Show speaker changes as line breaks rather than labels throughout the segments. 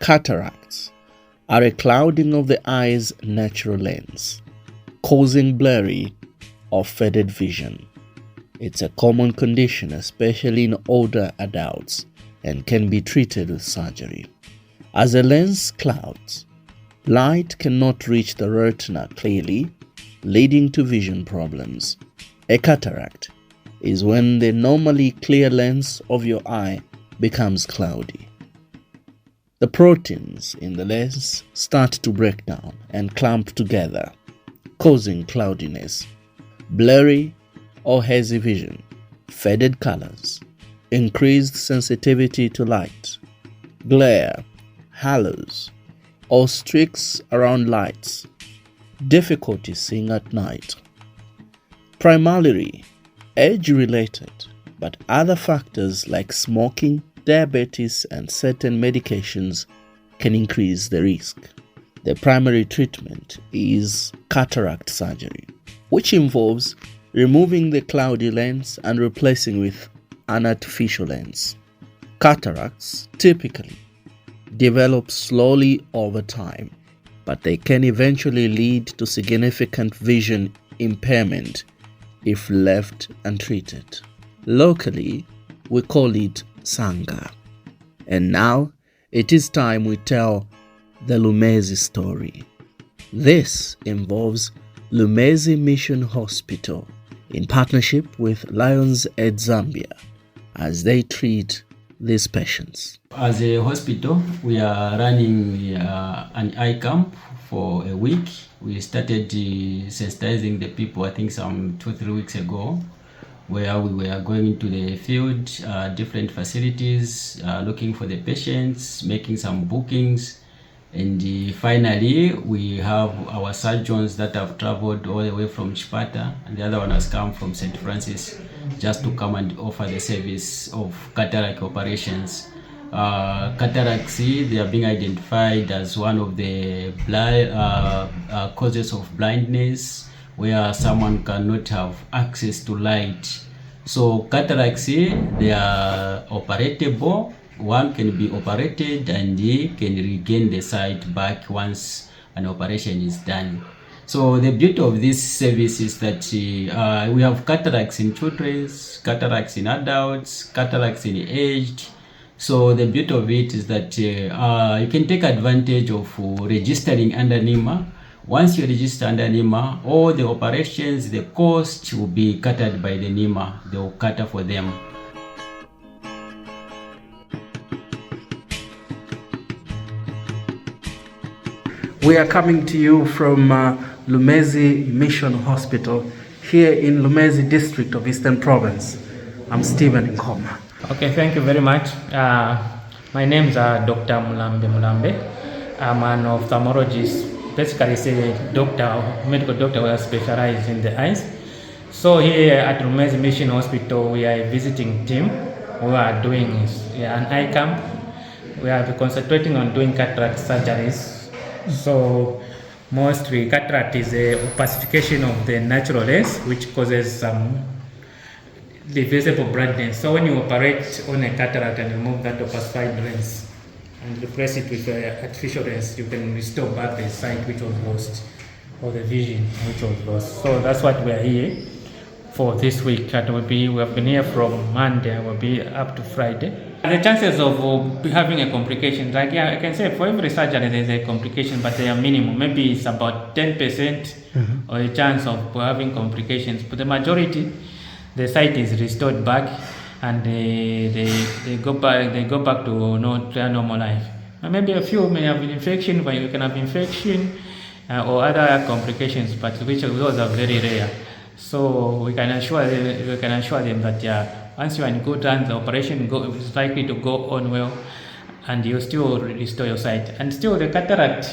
Cataracts are a clouding of the eye's natural lens, causing blurry or faded vision. It's a common condition, especially in older adults, and can be treated with surgery. As the lens clouds, light cannot reach the retina clearly, leading to vision problems. A cataract is when the normally clear lens of your eye becomes cloudy. The proteins in the lens start to break down and clump together, causing cloudiness, blurry or hazy vision, faded colors, increased sensitivity to light, glare, halos, or streaks around lights, difficulty seeing at night. Primarily age-related, but other factors like smoking, diabetes, and certain medications can increase the risk. The primary treatment is cataract surgery, which involves removing the cloudy lens and replacing with an artificial lens. Cataracts typically develop slowly over time, but they can eventually lead to significant vision impairment if left untreated. Locally, we call it Sanga. And now, it is time we tell the Lumezi story. This involves Lumezi Mission Hospital in partnership with Lions Aid Zambia as they treat these patients.
As a hospital, we are running an eye camp for a week. We started sensitizing the people, I think some 2-3 weeks ago, where we were going into the field, different facilities, looking for the patients, making some bookings. And finally, we have our surgeons that have traveled all the way from Chipata, and the other one has come from St. Francis just to come and offer the service of cataract operations. Cataracts, they are being identified as one of the causes of blindness, where someone cannot have access to light. So cataracts, they are operatable. One can be operated and he can regain the sight back once an operation is done. So the beauty of this service is that we have cataracts in children, cataracts in adults, cataracts in aged. So the beauty of it is that you can take advantage of registering under NEMA. Once you register under NEMA, all the operations, the cost will be catered by the NEMA. They will cater for them.
We are coming to you from Lumezi Mission Hospital here in Lumezi district of Eastern Province. I'm Stephen Nkoma.
Okay, thank you very much. My name is Dr. Mulambe. I'm an ophthalmologist, basically a doctor, medical doctor who specializes in the eyes. So here at Lumezi Mission Hospital, we are a visiting team who are doing an eye camp. We are concentrating on doing cataract surgeries. So mostly cataract is a opacification of the natural lens, which causes some visible blindness. So when you operate on a cataract and remove that opacified lens and replace it with an artificial lens, you can restore back the sight which was lost, or the vision which was lost. So that's what we are here for this week. And we have been here from Monday and we'll be up to Friday. The chances of having a complication, like I can say for every surgery there's a complication, but they are minimum. Maybe it's about 10% or a chance of having complications. But the majority, the sight is restored back, and they go back to their normal life. And maybe a few may have an infection, but you can have infection or other complications, but which those are very rare. So we can assure them that once you are in good hands, the operation is likely to go on well, and you still restore your sight. And still, the cataract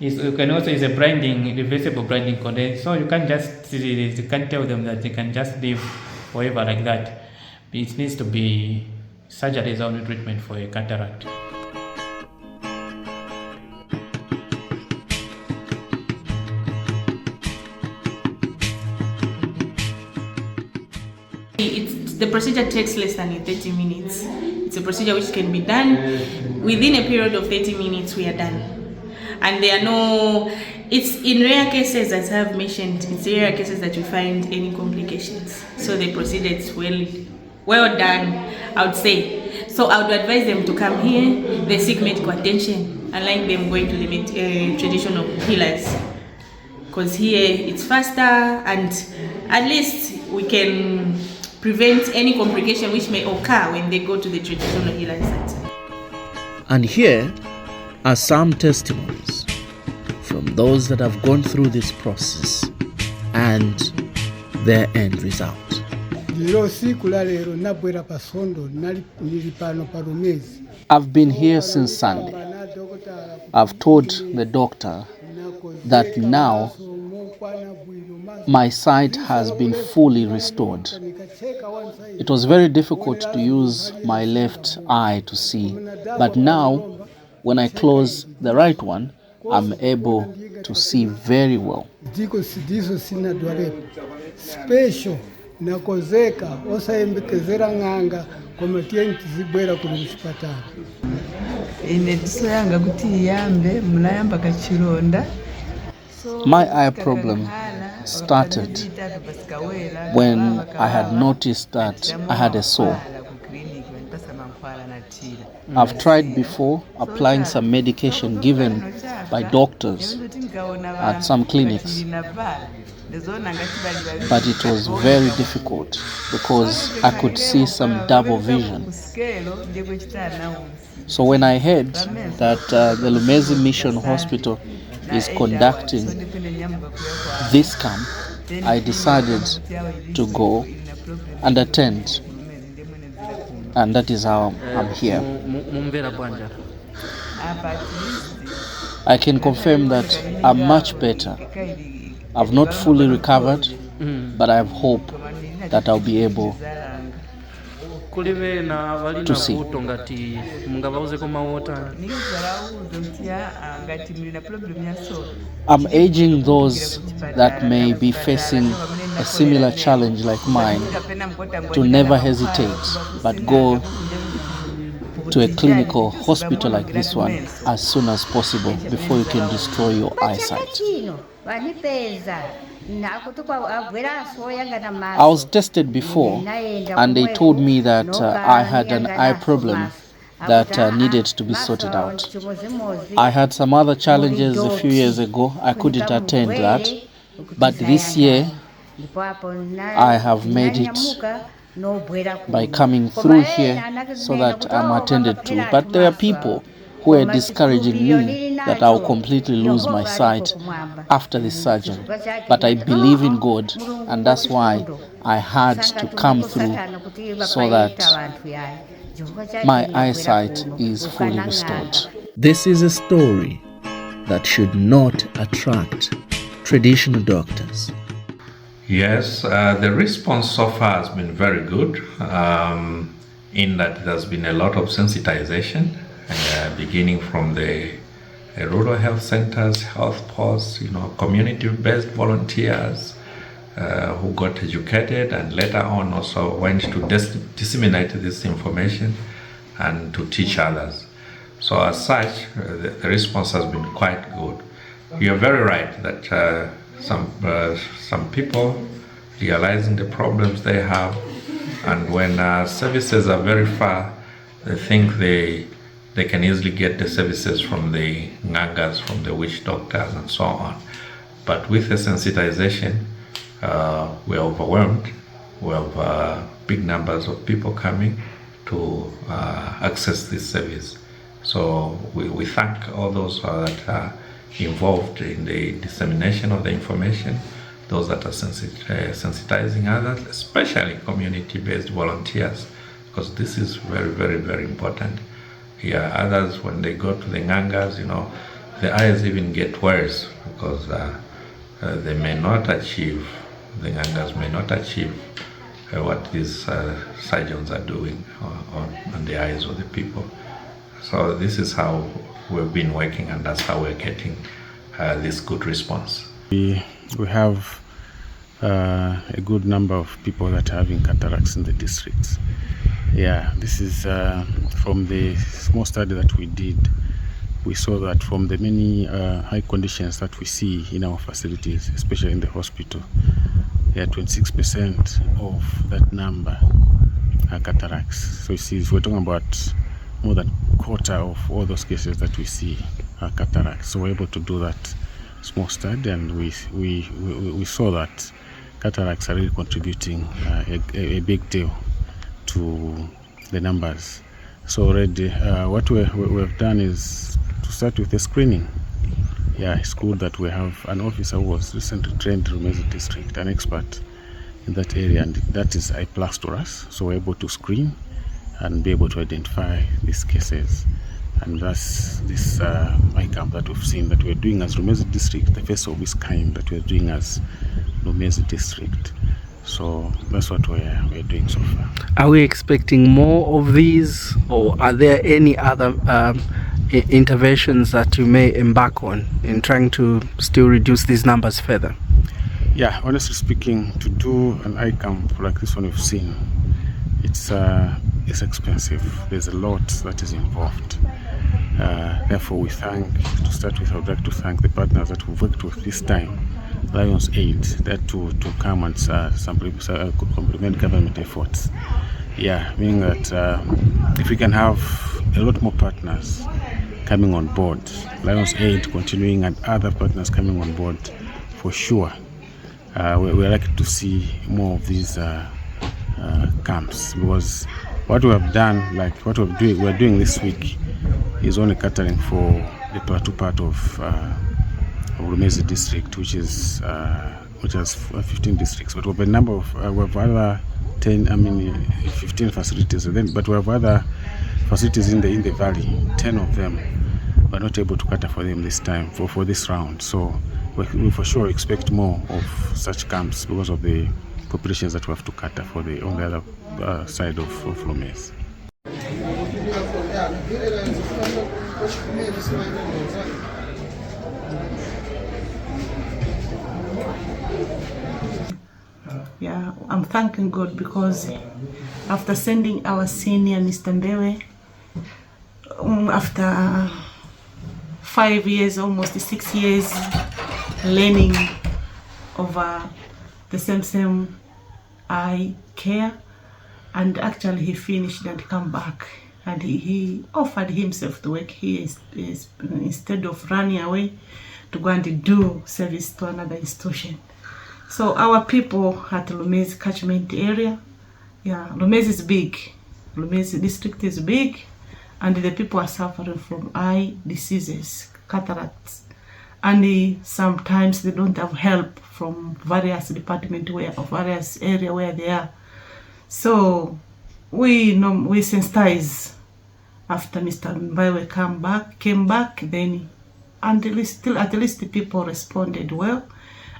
is a reversible blinding condition. So you can't tell them that they can just live forever like that. It needs to be surgery is only treatment for a cataract.
The procedure takes less than 30 minutes. It's It's a procedure which can be done within a period of 30 minutes. We are done. And there are no, it's in rare cases, as I've mentioned, it's rare cases that you find any complications. So the procedure is well done, I would say. So I would advise them to come here. They seek medical attention, unlike them going to the traditional healers. Because here it's faster, and at least we can prevent any complication which may occur when they go to the traditional healer center.
And here are some testimonies from those that have gone through this process and their end result. I've been here since Sunday. I've told the doctor that now my sight has been fully restored. It was very difficult to use my left eye to see, but now when I close the right one, I'm able to see very well.
Special nakozeka osayembekezera nganga komatienti zibwera ku hospital ine tisoyanga kuti yambe munayamba kachironda.
My eye problem started when I had noticed that I had a sore. I've tried before applying some medication given by doctors at some clinics, but it was very difficult because I could see some double vision. So when I heard that the Lumezi Mission Hospital is conducting this camp, I decided to go and attend, and that is how I'm here. I can confirm that I'm much better. I've not fully recovered, but I have hope that I'll be able to see. I'm urging those that may be facing a similar challenge like mine to never hesitate, but go to a clinical hospital like this one as soon as possible before you can destroy your eyesight. I was tested before and they told me that I had an eye problem that needed to be sorted out. I had some other challenges a few years ago. I couldn't attend that, but this year I have made it by coming through here so that I'm attended to. But there are people who are discouraging me that I'll completely lose my sight after this surgery. But I believe in God, and that's why I had to come through so that my eyesight is fully restored. This is a story that should not attract traditional doctors.
Yes, the response so far has been very good, in that there's been a lot of sensitization, beginning from the rural health centers, health posts, community-based volunteers who got educated and later on also went to disseminate this information and to teach others. So as such, the response has been quite good. You're very right that some people realizing the problems they have, and when services are very far, they think they can easily get the services from the ngangas, from the witch doctors and so on. But with the sensitization, we're overwhelmed. We have big numbers of people coming to access this service. So we thank all those that are involved in the dissemination of the information, those that are sensitizing others, especially community-based volunteers, because this is very, very, very important. Yeah, others, when they go to the ngangas, the eyes even get worse because they may not achieve, the ngangas may not achieve what these surgeons are doing on the eyes of the people. So this is how we've been working, and that's how we're getting this good response.
We have a good number of people that are having cataracts in the districts. Yeah, this is from the small study that we did. We saw that from the many eye conditions that we see in our facilities, especially in the hospital, 26% of that number are cataracts. So you see, if we're talking about more than a quarter of all those cases that we see are cataracts. So we're able to do that small study, and we saw that cataracts are really contributing a big deal to the numbers. So already what we've done is to start with the screening. Yeah, it's good that we have an officer who was recently trained in Lumezi district, an expert in that area, and that is a plus to us. So we're able to screen and be able to identify these cases. And that's this eye camp that we've seen that we're doing as Lumezi district, the first of its kind that we're doing as Lumezi district. So that's what we're doing so far.
Are we expecting more of these, or are there any other interventions that you may embark on in trying to still reduce these numbers further?
Yeah, honestly speaking, to do an eye camp like this one we've seen, it's expensive. There's a lot that is involved. Therefore, we thank, to start with, I would like to thank the partners that we've worked with this time, Lions Aid, that to come and complement government efforts. Yeah, meaning that if we can have a lot more partners coming on board, Lions Aid continuing and other partners coming on board, for sure, we're likely to see more of these camps, because what we have done, like what we're doing this week, is only catering for the plateau part of Lumezi district, which has 15 districts. But we have a number of we have other 15 facilities. But we have other facilities in the valley, 10 of them. We're not able to cater for them this time for this round. So we for sure expect more of such camps because of the populations that we have to cater for on the other side of Lumezi.
Yeah, I'm thanking God because after sending our senior Mr. Mbewe, after 5 years, almost 6 years, learning over the same eye care, and actually he finished and come back, and he offered himself to work here instead of running away to go and do service to another institution. So our people at Lumezi catchment area, yeah, Lumezi is big, Lumezi district is big, and the people are suffering from eye diseases, cataracts, and sometimes they don't have help from various departments various area where they are. So we sensitize after Mr. Mbewe came back, then and at least the people responded well,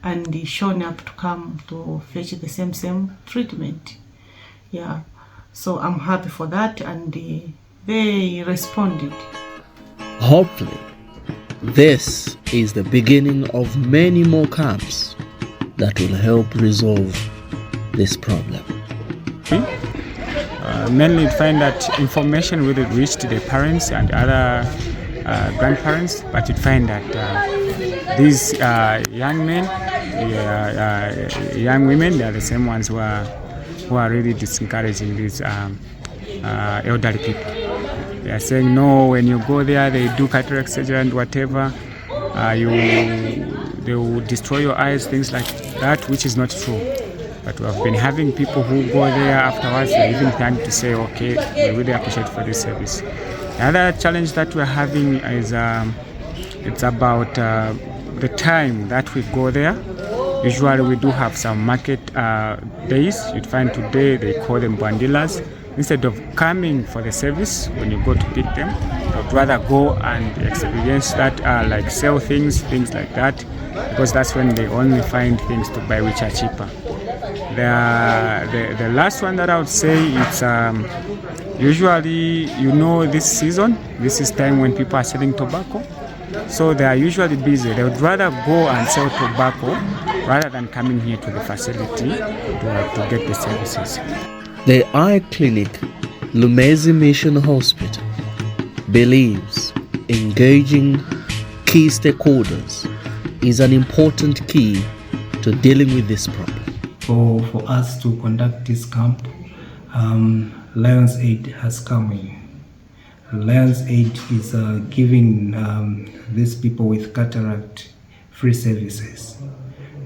and shown up to come to fetch the same treatment. Yeah, so I'm happy for that, and they responded.
Hopefully, this is the beginning of many more camps that will help resolve this problem.
Mainly find that information will reach to the parents and other grandparents, but you find that these young men, young women, they are the same ones who are really discouraging these elderly people. They are saying, no, when you go there, they do cataract surgery and whatever, they will destroy your eyes, things like that, which is not true. But we have been having people who go there afterwards, they even plan to say, okay, we really appreciate for this service. The other challenge that we're having is it's about the time that we go there. Usually we do have some market days. You'd find today they call them bandilas. Instead of coming for the service, when you go to pick them, I'd rather go and experience that, like sell things like that, because that's when they only find things to buy which are cheaper. The last one that I would say, it's usually, this season, this is time when people are selling tobacco. So they are usually busy. They would rather go and sell tobacco rather than coming here to the facility to get the services.
The eye clinic Lumezi Mission Hospital believes engaging key stakeholders is an important key to dealing with this problem.
For us to conduct this camp, Lions Aid has come in. Lions Aid is giving these people with cataract free services.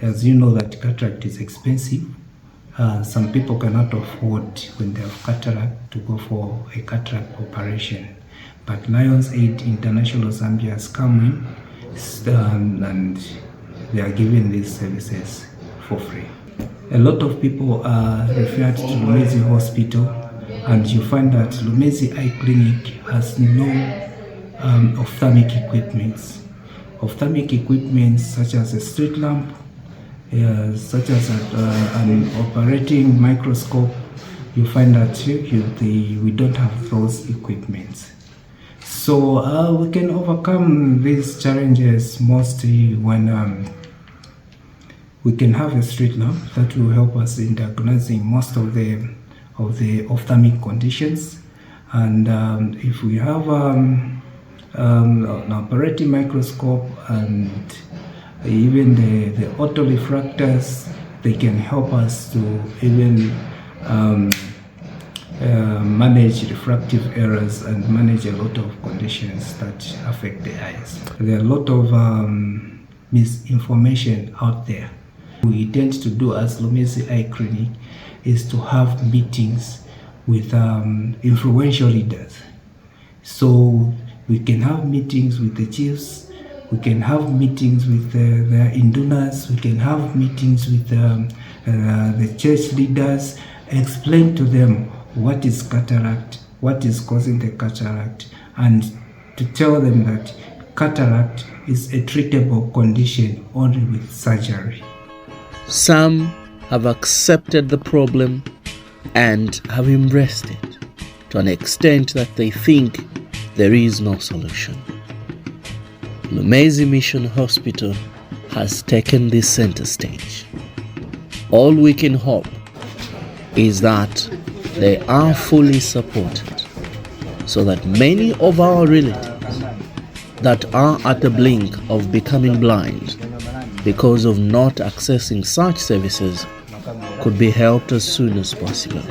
As you know that cataract is expensive. Some people cannot afford when they have cataract to go for a cataract operation. But Lions Aid International Zambia has come in and they are giving these services for free. A lot of people are referred to Lumezi Hospital, and you find that Lumezi Eye Clinic has no ophthalmic equipments. Ophthalmic equipments such as a street lamp, such as an operating microscope, you find that we don't have those equipments. So we can overcome these challenges mostly when we can have a street lamp that will help us in diagnosing most of the ophthalmic conditions. And if we have an operating microscope and even the autorefractors, they can help us to even manage refractive errors and manage a lot of conditions that affect the eyes. There are a lot of misinformation out there. We intend to do as Lumezi Eye Clinic is to have meetings with influential leaders. So we can have meetings with the chiefs, we can have meetings with the indunas, we can have meetings with the church leaders, explain to them what is cataract, what is causing the cataract, and to tell them that cataract is a treatable condition only with surgery.
Some have accepted the problem and have embraced it to an extent that they think there is no solution. Lumezi Mission Hospital has taken this center stage. All we can hope is that they are fully supported so that many of our relatives that are at the blink of becoming blind because of not accessing such services could be helped as soon as possible.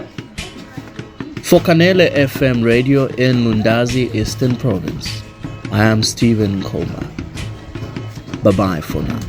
For Kanele FM Radio in Lundazi, Eastern Province, I am Stephen Koma. Bye-bye for now.